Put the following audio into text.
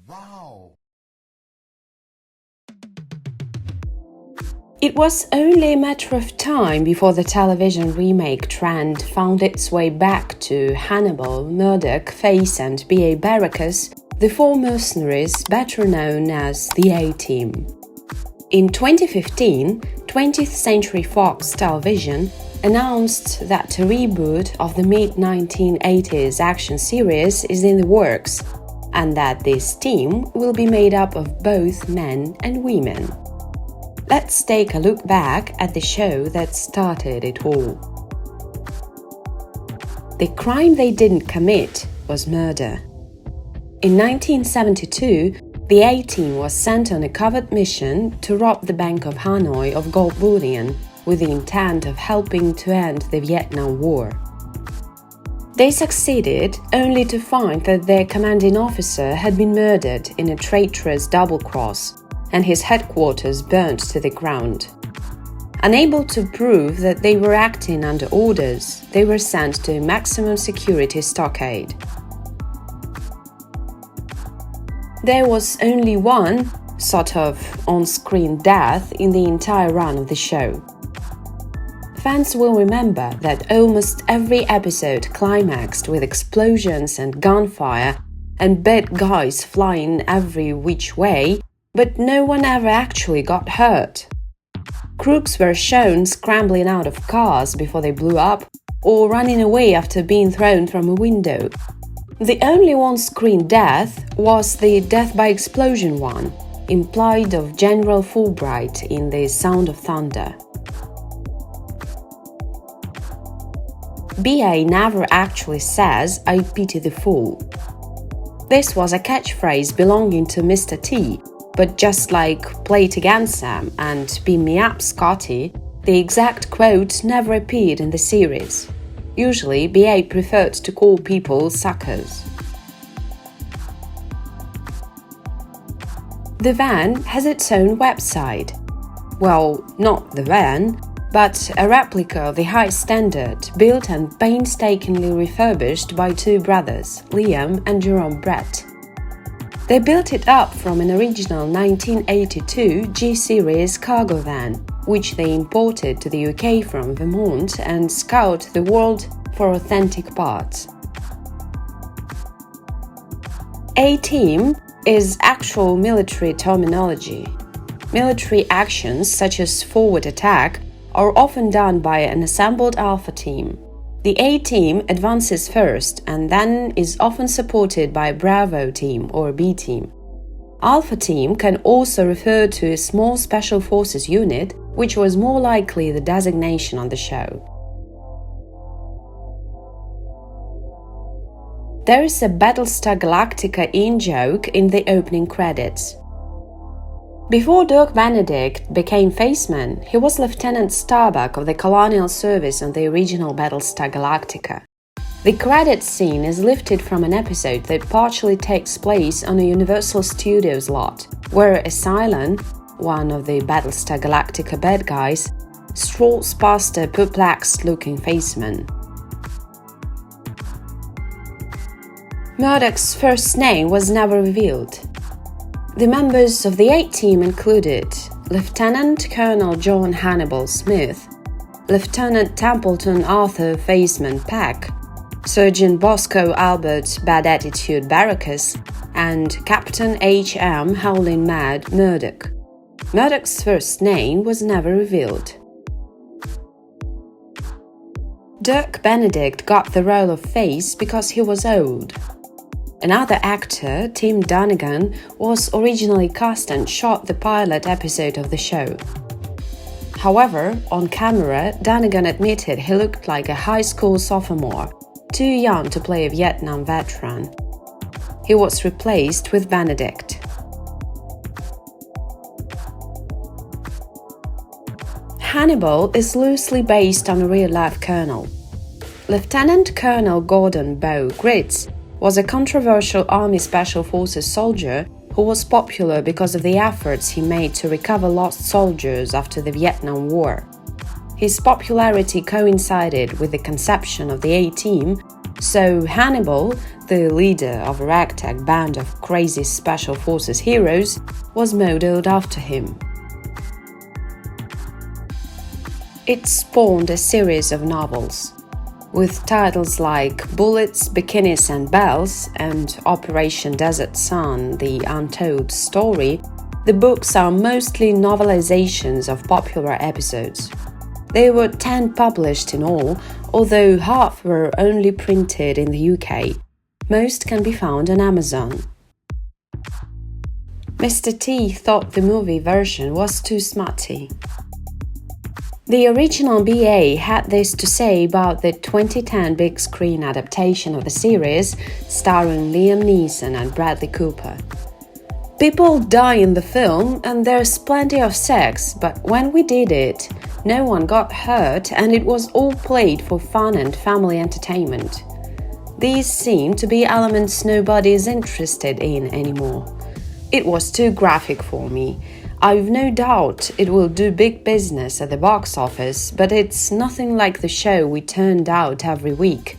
Wow! It was only a matter of time before the television remake trend found its way back to Hannibal, Murdoch, Face and B.A. Baracus, the four mercenaries better known as the A-Team. In 2015, 20th Century Fox Television announced that a reboot of the mid-1980s action series is in the works, and that this team will be made up of both men and women. Let's take a look back at the show that started it all. The crime they didn't commit was murder. In 1972, the A-Team was sent on a covert mission to rob the Bank of Hanoi of gold bullion with the intent of helping to end the Vietnam War. They succeeded only to find that their commanding officer had been murdered in a traitorous double-cross and his headquarters burnt to the ground. Unable to prove that they were acting under orders, they were sent to a maximum security stockade. There was only one sort of on-screen death in the entire run of the show. Fans will remember that almost every episode climaxed with explosions and gunfire and bad guys flying every which way, but no one ever actually got hurt. Crooks were shown scrambling out of cars before they blew up or running away after being thrown from a window. The only on-screen death was the death by explosion one, implied of General Fulbright in The Sound of Thunder. B.A. never actually says, "I pity the fool." This was a catchphrase belonging to Mr. T, but just like "Play it again, Sam" and "Beam me up, Scotty," the exact quote never appeared in the series. Usually, B.A. preferred to call people suckers. The van has its own website. Well, not the van, but a replica of the high standard, built and painstakingly refurbished by two brothers, Liam and Jerome Brett. They built it up from an original 1982 G-Series cargo van, which they imported to the UK from Vermont and scoured the world for authentic parts. A-Team is actual military terminology. Military actions such as forward attack are often done by an assembled Alpha team. The A-Team advances first and then is often supported by a Bravo team or B team. Alpha team can also refer to a small special forces unit, which was more likely the designation on the show. There is a Battlestar Galactica in-joke in the opening credits. Before Dirk Benedict became Faceman, he was Lieutenant Starbuck of the Colonial Service on the original Battlestar Galactica. The credits scene is lifted from an episode that partially takes place on a Universal Studios lot, where a Cylon, one of the Battlestar Galactica bad guys, strolls past a perplexed-looking Faceman. Murdoch's first name was never revealed. The members of the A-Team included Lieutenant Colonel John Hannibal Smith, Lieutenant Templeton Arthur Faceman Peck, Sergeant Bosco Albert Bad Attitude Baracus, and Captain H.M. Howling Mad Murdoch. Murdoch's first name was never revealed. Dirk Benedict got the role of Face because he was old. Another actor, Tim Donegan, was originally cast and shot the pilot episode of the show. However, on camera, Donegan admitted he looked like a high school sophomore, too young to play a Vietnam veteran. He was replaced with Benedict. Hannibal is loosely based on a real-life colonel. Lieutenant Colonel Gordon Beau Gritz was a controversial Army Special Forces soldier who was popular because of the efforts he made to recover lost soldiers after the Vietnam War. His popularity coincided with the conception of the A-Team, So Hannibal, the leader of a ragtag band of crazy special forces heroes, was modeled after him. It spawned a series of novels. With titles like Bullets, Bikinis and Bells and Operation Desert Sun, The Untold Story, the books are mostly novelizations of popular episodes. There were 10 published in all, although half were only printed in the UK. Most can be found on Amazon. Mr. T thought the movie version was too smutty. The original BA had this to say about the 2010 big screen adaptation of the series, starring Liam Neeson and Bradley Cooper. People die in the film and there's plenty of sex, but when we did it, no one got hurt and it was all played for fun and family entertainment. These seem to be elements nobody is interested in anymore. It was too graphic for me. I've no doubt it will do big business at the box office, but it's nothing like the show we turned out every week.